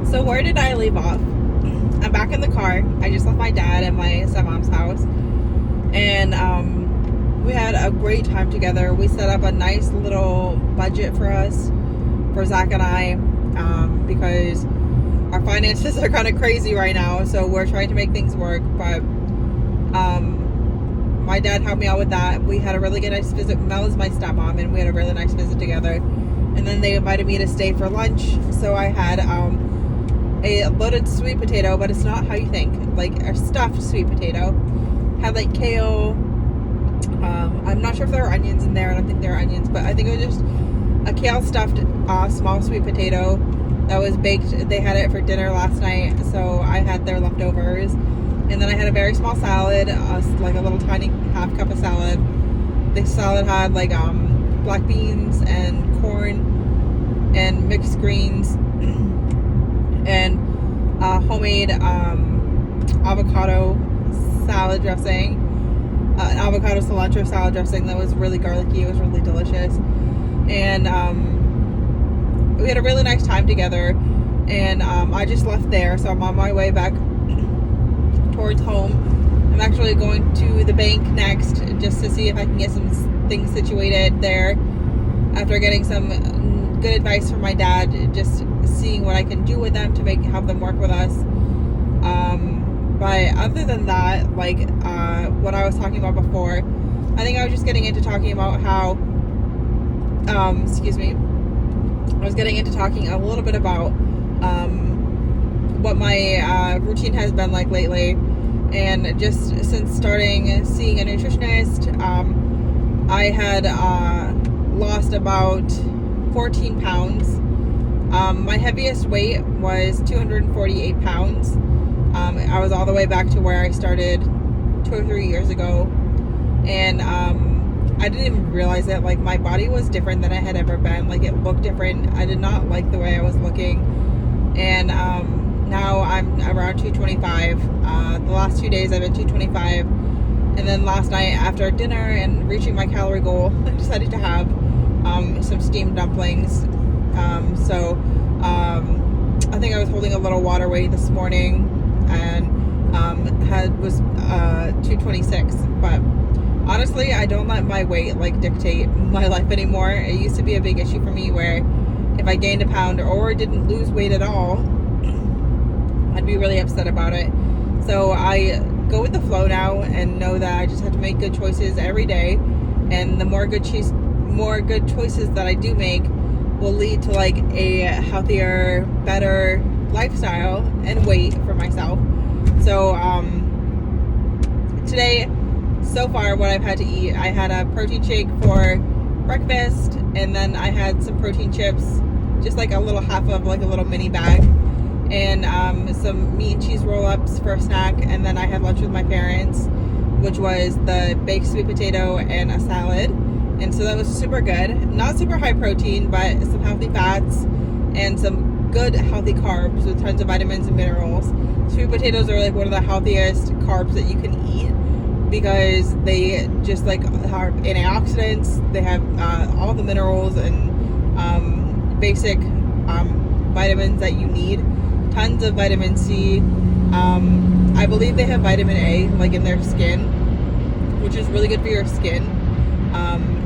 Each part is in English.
So where did I leave off? I'm back in the car. I just left my dad at my stepmom's house, and we had a great time together. We set up a nice little budget for us, for Zach and I, because our finances are kind of crazy right now. So we're trying to make things work. But my dad helped me out with that. We had a really good nice visit. Mel is my stepmom, and we had a really nice visit together. And then they invited me to stay for lunch. So I had a loaded sweet potato, but it's not how you think, like a stuffed sweet potato. Had like kale. I'm not sure if there were onions in there. I don't think there were onions, but I think it was just a kale stuffed small sweet potato that was baked. They had it for dinner last night, so I had their leftovers. And then I had a very small salad, like a little tiny half cup of salad. The salad had like black beans and corn and mixed greens and homemade avocado salad dressing, an avocado cilantro salad dressing that was really garlicky. It was really delicious. And we had a really nice time together. And I just left there, so I'm on my way back towards home. I'm actually going to the bank next just to see if I can get some things situated there after getting some good advice from my dad, just seeing what I can do with them to help them work with us. But other than that, like what I was talking about before, I think I was just getting into talking about how I was getting into talking a little bit about what my routine has been like lately. And just since starting seeing a nutritionist, I had lost about 14 pounds. My heaviest weight was 248 pounds. I was all the way back to where I started 2 or 3 years ago. And I didn't even realize it. Like, my body was different than I had ever been. Like, it looked different. I did not like the way I was looking. And now I'm around 225. The last 2 days I've been 225. And then last night after dinner and reaching my calorie goal, I decided to have some steamed dumplings. I think I was holding a little water weight this morning and was 226. But honestly, I don't let my weight like dictate my life anymore. It used to be a big issue for me where if I gained a pound or didn't lose weight at all, I'd be really upset about it. So I go with the flow now and know that I just have to make good choices every day, and the more good choices that I do make will lead to like a healthier, better lifestyle and weight for myself. So today, so far, what I've had to eat, I had a protein shake for breakfast, and then I had some protein chips, just like a little half of like a little mini bag, and some meat and cheese roll-ups for a snack. And then I had lunch with my parents, which was the baked sweet potato and a salad. And so that was super good. Not super high protein, but some healthy fats and some good healthy carbs with tons of vitamins and minerals. Sweet potatoes are like one of the healthiest carbs that you can eat because they just like are antioxidants. They have all the minerals and basic vitamins that you need. Tons of vitamin C. I believe they have vitamin A like in their skin, which is really good for your skin.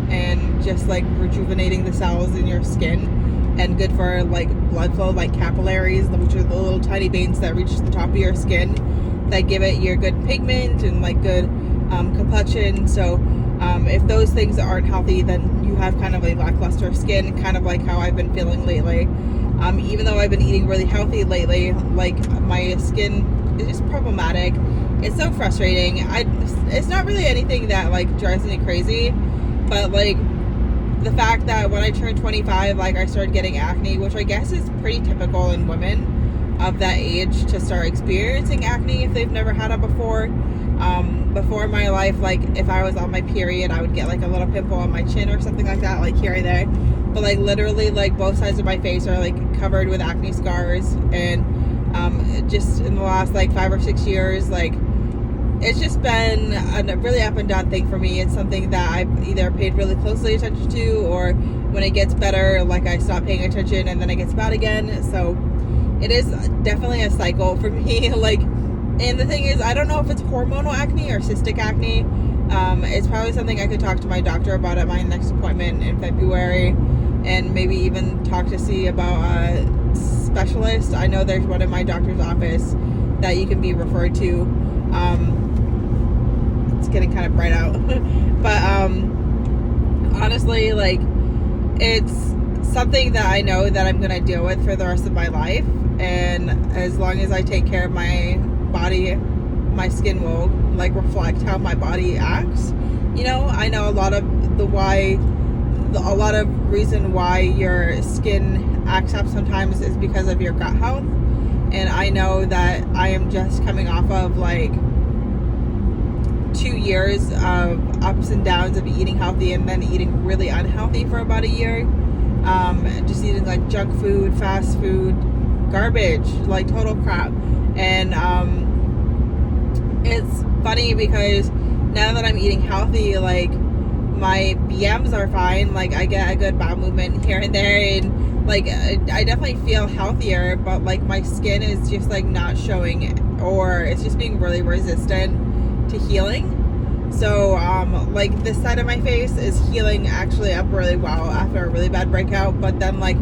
And just like rejuvenating the cells in your skin, and good for like blood flow, like capillaries, which are the little tiny veins that reach the top of your skin that give it your good pigment and like good complexion. So if those things aren't healthy, then you have kind of a lackluster skin, kind of like how I've been feeling lately. Even though I've been eating really healthy lately, like my skin is just problematic. It's so frustrating. It's not really anything that like drives me crazy, but like the fact that when I turned 25, like I started getting acne, which I guess is pretty typical in women of that age to start experiencing acne if they've never had it before. Before my life, like if I was on my period, I would get like a little pimple on my chin or something like that, like here or there. But like literally, like both sides of my face are like covered with acne scars. And just in the last like 5 or 6 years, like it's just been a really up and down thing for me. It's something that I've either paid really closely attention to, or when it gets better, like I stop paying attention and then it gets bad again. So it is definitely a cycle for me. Like, and the thing is, I don't know if it's hormonal acne or cystic acne. It's probably something I could talk to my doctor about at my next appointment in February, and maybe even talk to see about a specialist. I know there's one in my doctor's office that you can be referred to. It's getting kind of bright out. But honestly, like, it's something that I know that I'm going to deal with for the rest of my life. And as long as I take care of my body, my skin will like reflect how my body acts. You know, I know a lot of reason why your skin acts up sometimes is because of your gut health. And I know that I am just coming off of like 2 years of ups and downs of eating healthy and then eating really unhealthy for about a year. Just eating like junk food, fast food, garbage, like total crap. And it's funny because now that I'm eating healthy, like my BMs are fine. Like I get a good bowel movement here and there, and like I definitely feel healthier, but like my skin is just like not showing it, or it's just being really resistant to healing. So like this side of my face is healing actually up really well after a really bad breakout, but then like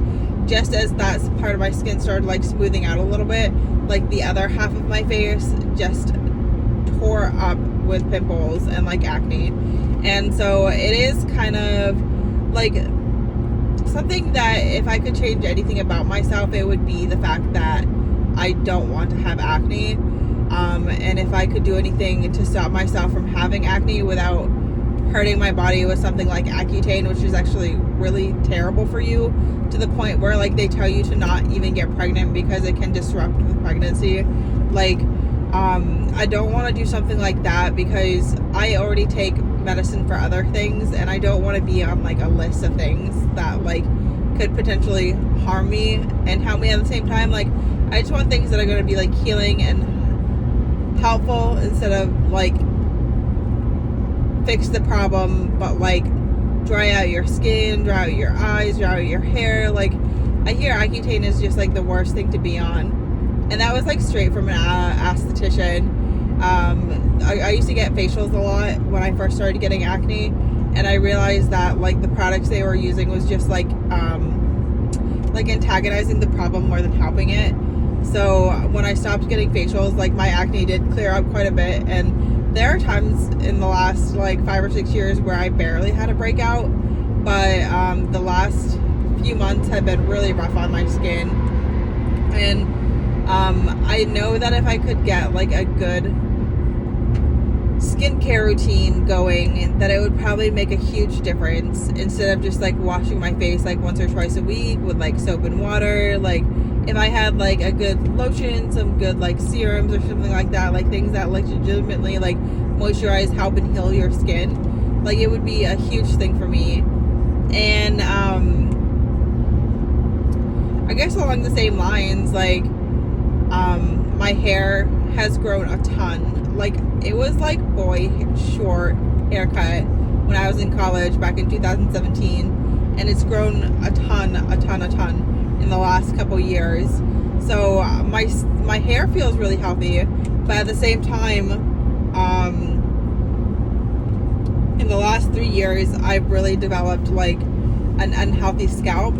just as that part of my skin started like smoothing out a little bit, like the other half of my face just tore up with pimples and like acne. And so it is kind of like something that if I could change anything about myself, it would be the fact that I don't want to have acne. And if I could do anything to stop myself from having acne without hurting my body with something like Accutane, which is actually really terrible for you, to the point where like they tell you to not even get pregnant because it can disrupt the pregnancy. Like, I don't want to do something like that because I already take medicine for other things, and I don't want to be on like a list of things that like could potentially harm me and help me at the same time. Like, I just want things that are going to be like healing and helpful instead of like fix the problem, but like dry out your skin, dry out your eyes, dry out your hair. Like, I hear Accutane is just like the worst thing to be on. And that was like straight from an esthetician. I used to get facials a lot when I first started getting acne, and I realized that like the products they were using was just like antagonizing the problem more than helping it. So when I stopped getting facials, like my acne did clear up quite a bit, and there are times in the last like 5 or 6 years where I barely had a breakout, but the last few months have been really rough on my skin. And I know that if I could get like a good skincare routine going, that it would probably make a huge difference instead of just like washing my face like once or twice a week with like soap and water. Like, if I had like a good lotion, some good like serums or something like that, like things that like legitimately like moisturize, help and heal your skin, like it would be a huge thing for me. And I guess along the same lines, like my hair has grown a ton. Like, it was like boy short haircut when I was in college back in 2017, and it's grown a ton in the last couple years. So my hair feels really healthy, but at the same time, in the last 3 years I've really developed like an unhealthy scalp.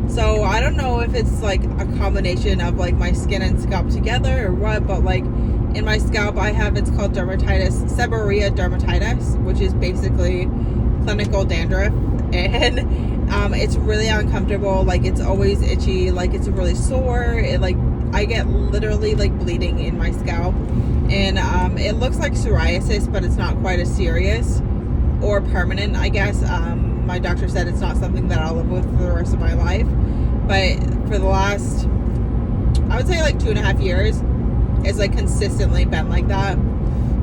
So I don't know if it's like a combination of like my skin and scalp together or what, but like in my scalp I have, it's called dermatitis, seborrhea dermatitis, which is basically clinical dandruff, and it's really uncomfortable. Like, it's always itchy, like it's really sore. It like, I get literally like bleeding in my scalp, and it looks like psoriasis, but it's not quite as serious or permanent, I guess. My doctor said it's not something that I'll live with for the rest of my life, but for the last, I would say like 2.5 years, it's like consistently been like that.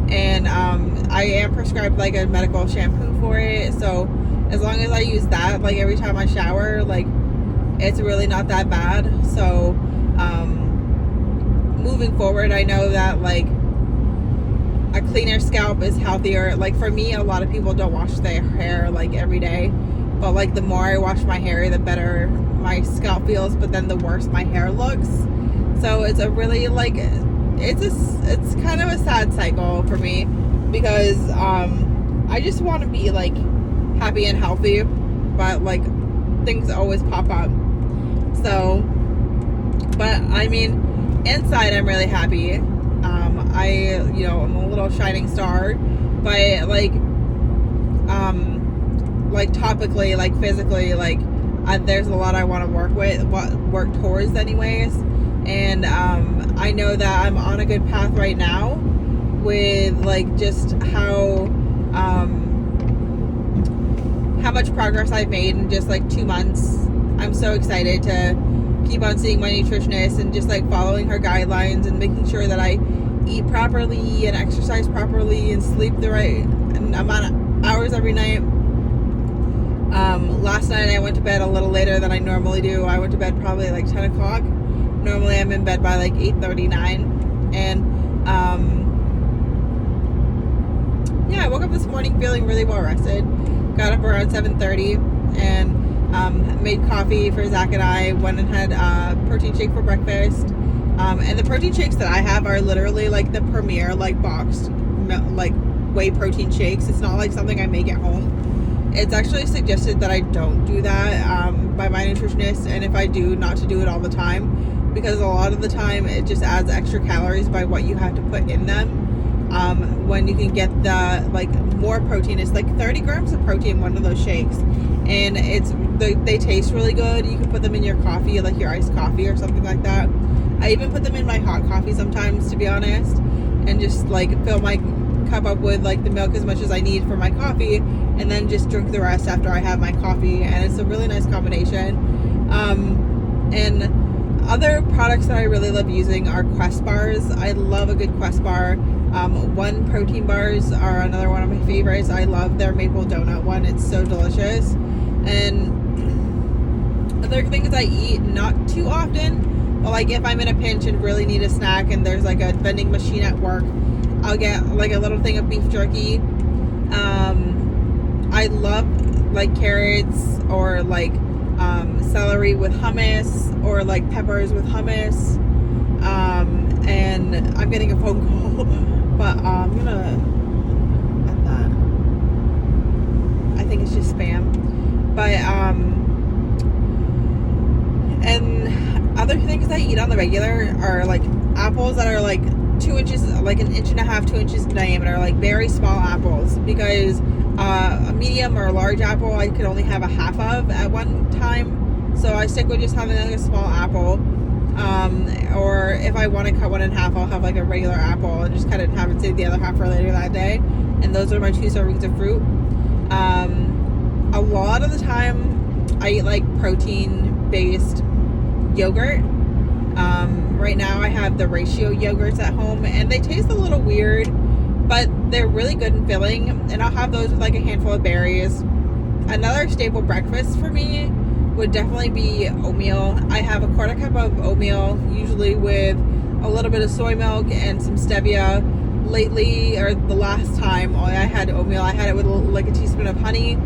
And I am prescribed like a medical shampoo for it, so as long as I use that like every time I shower, like it's really not that bad. So moving forward, I know that like a cleaner scalp is healthier. Like, for me, a lot of people don't wash their hair like every day, but like the more I wash my hair, the better my scalp feels, but then the worse my hair looks. So it's a really like it's kind of a sad cycle for me because I just want to be like happy and healthy, but like things always pop up. So, but I mean, inside I'm really happy. I'm a little shining star, but like topically, like physically, like there's a lot I want to work towards anyways. And I know that I'm on a good path right now with like just how much progress I've made in just like 2 months. I'm so excited to keep on seeing my nutritionist and just like following her guidelines and making sure that I eat properly and exercise properly and sleep the right amount of hours every night. Last night I went to bed a little later than I normally do. I went to bed probably like 10 o'clock. Normally I'm in bed by like 8:39. And I woke up this morning feeling really well rested. Got up around 7:30 and made coffee for Zach and I. Went and had a protein shake for breakfast. And the protein shakes that I have are literally like the premier like boxed like whey protein shakes. It's not like something I make at home. It's actually suggested that I don't do that by my nutritionist, and if I do, not to do it all the time, because a lot of the time it just adds extra calories by what you have to put in them. When you can get the like more protein, it's like 30 grams of protein in one of those shakes, and they taste really good. You can put them in your coffee, like your iced coffee or something like that. I even put them in my hot coffee sometimes, to be honest, and just like fill my cup up with like the milk as much as I need for my coffee, and then just drink the rest after I have my coffee. And it's a really nice combination. And other products that I really love using are Quest bars. I love a good Quest bar. One protein bars are another one of my favorites. I love their maple donut one. It's so delicious. And other things I eat not too often, but like if I'm in a pinch and really need a snack and there's like a vending machine at work, I'll get like a little thing of beef jerky. I love like carrots or like celery with hummus, or like peppers with hummus. And I'm getting a phone call, but I'm gonna end that. I think it's just spam. But and other things I eat on the regular are like apples that are like 2 inches, like 1.5 inches, 2 inches in diameter, like very small apples, because a medium or a large apple I could only have a half of at one time, so I stick with just having like a small apple. Or if I want to cut one in half, I'll have like a regular apple and just cut it and have it save the other half for later that day. And those are my 2 servings of fruit. A lot of the time I eat like protein based yogurt. Right now I have the ratio yogurts at home, and they taste a little weird, but they're really good and filling, and I'll have those with like a handful of berries. Another staple breakfast for me would definitely be oatmeal. I have a 1/4 cup of oatmeal, usually with a little bit of soy milk and some stevia. Lately, or the last time I had oatmeal, I had it with like a teaspoon of honey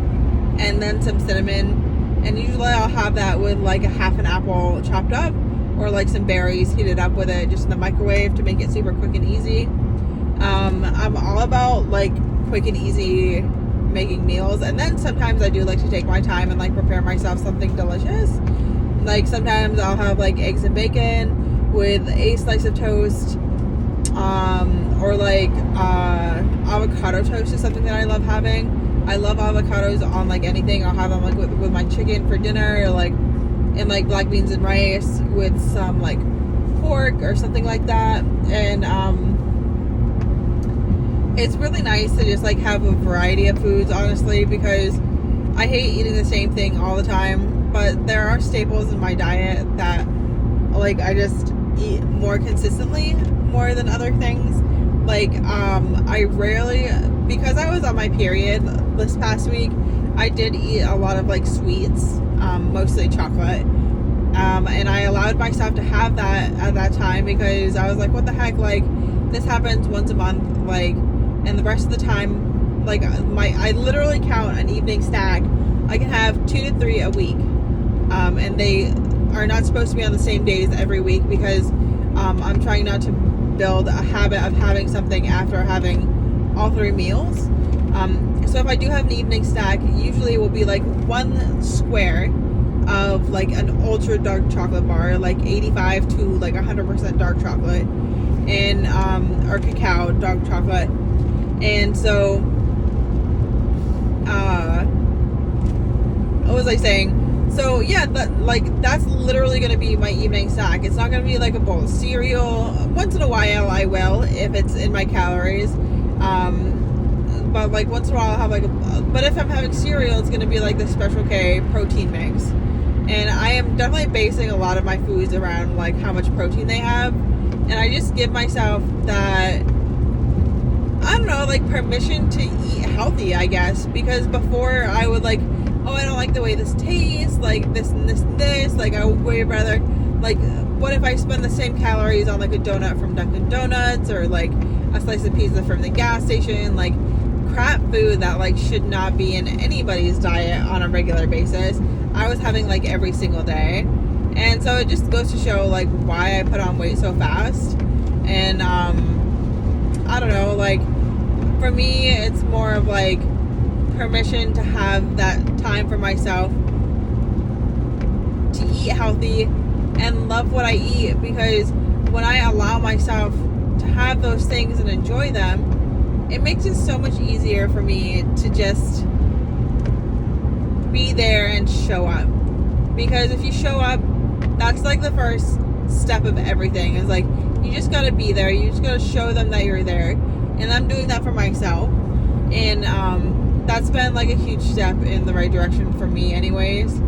and then some cinnamon, and usually I'll have that with like a half an apple chopped up, or like some berries heated up with it just in the microwave to make it super quick and easy. I'm all about like quick and easy making meals, and then sometimes I do like to take my time and like prepare myself something delicious. Like sometimes I'll have like eggs and bacon with a slice of toast, or like avocado toast is something that I love having. I love avocados on like anything. I'll have them like with my chicken for dinner, or like in like black beans and rice with some like pork or something like that. And it's really nice to just like have a variety of foods, honestly, because I hate eating the same thing all the time, but there are staples in my diet that like I just eat more consistently, more than other things. Like I rarely, because I was on my period this past week, I did eat a lot of like sweets, mostly chocolate, and I allowed myself to have that at that time, because I was like, what the heck, like this happens once a month, like, and the rest of the time, like I literally count an evening snack. I can have 2 to 3 a week, and they are not supposed to be on the same days every week, because I'm trying not to build a habit of having something after having all 3 meals. So if I do have an evening snack, usually it will be like 1 square of like an ultra dark chocolate bar, like 85 to like 100% dark chocolate, and or cacao dark chocolate. And so what was I saying? So yeah, that's literally gonna be my evening snack. It's not gonna be like a bowl of cereal. Once in a while I will, if it's in my calories. But like once in a while I'll have like but if I'm having cereal, it's gonna be like the Special K protein mix. And I am definitely basing a lot of my foods around like how much protein they have. And I just give myself that, I don't know, like permission to eat healthy, I guess. Because before I would like, oh, I don't like the way this tastes, like this and this and this. Like I would way rather, like, what if I spend the same calories on like a donut from Dunkin' Donuts, or like a slice of pizza from the gas station? Like crap food that like should not be in anybody's diet on a regular basis. I was having like every single day. And so it just goes to show like why I put on weight so fast. And I don't know, like for me it's more of like permission to have that time for myself to eat healthy and love what I eat, because when I allow myself to have those things and enjoy them, it makes it so much easier for me to just be there and show up. Because if you show up, that's like the first step of everything. Is like you just gotta be there. You just gotta show them that you're there. And I'm doing that for myself. And that's been like a huge step in the right direction for me anyways.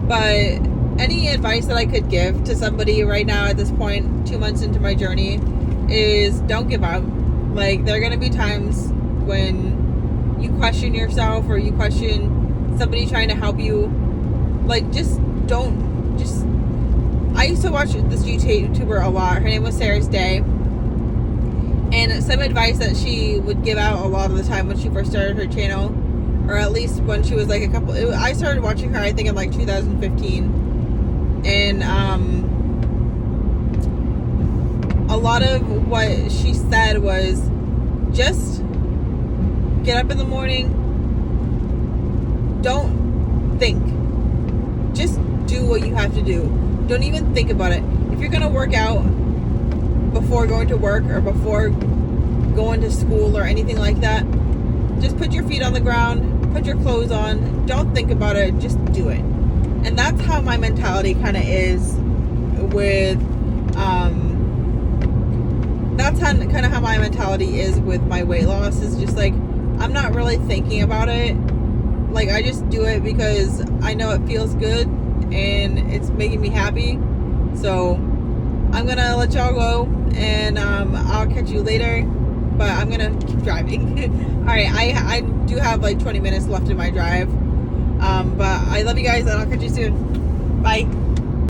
But any advice that I could give to somebody right now at this point, 2 months into my journey, is don't give up. Like there are gonna be times when you question yourself, or you question somebody trying to help you. Like I used to watch this YouTuber a lot. Her name was Sarah's Day. And some advice that she would give out a lot of the time when she first started her channel, or at least when she was like I started watching her I think in like 2015. And a lot of what she said was just get up in the morning, don't think, just do what you have to do. Don't even think about it. If you're gonna work out before going to work or before going to school or anything like that, just put your feet on the ground, put your clothes on, don't think about it, just do it. And that's how my mentality kind of is with that's kind of how my mentality is with my weight loss. Is just like I'm not really thinking about it. Like I just do it because I know it feels good and it's making me happy. So I'm gonna let y'all go, and I'll catch you later. But I'm gonna keep driving. All right, I do have like 20 minutes left in my drive. But I love you guys, and I'll catch you soon. Bye.